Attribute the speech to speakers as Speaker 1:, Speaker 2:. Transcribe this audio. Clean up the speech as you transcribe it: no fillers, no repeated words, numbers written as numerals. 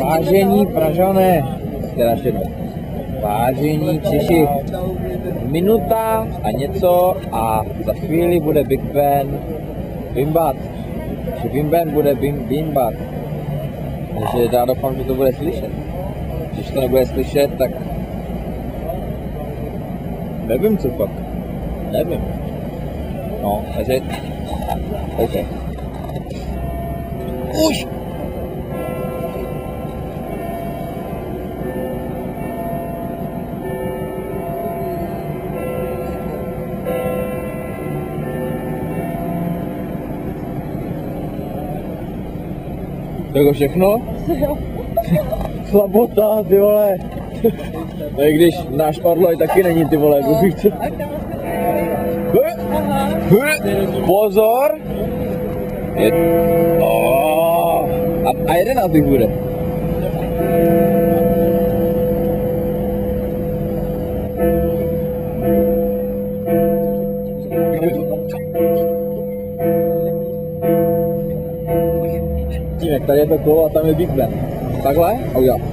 Speaker 1: Vážení Pražané, teda všechno. Vážení Češi, minuta a něco a za chvíli bude Big Ben bimbat. Že Big Ben bude bimbat. Takže já doufám, že to bude slyšet. Když to nebude slyšet, tak nevím co pak. Nevím. No, takže OK. Už! To je všechno? Slabota, ty vole. No i když náš Orloj taky není, ty vole, co? Pozor! A 11 bude. Jak tady je to kolo a tam je Big Ben. Takhle? A udělám.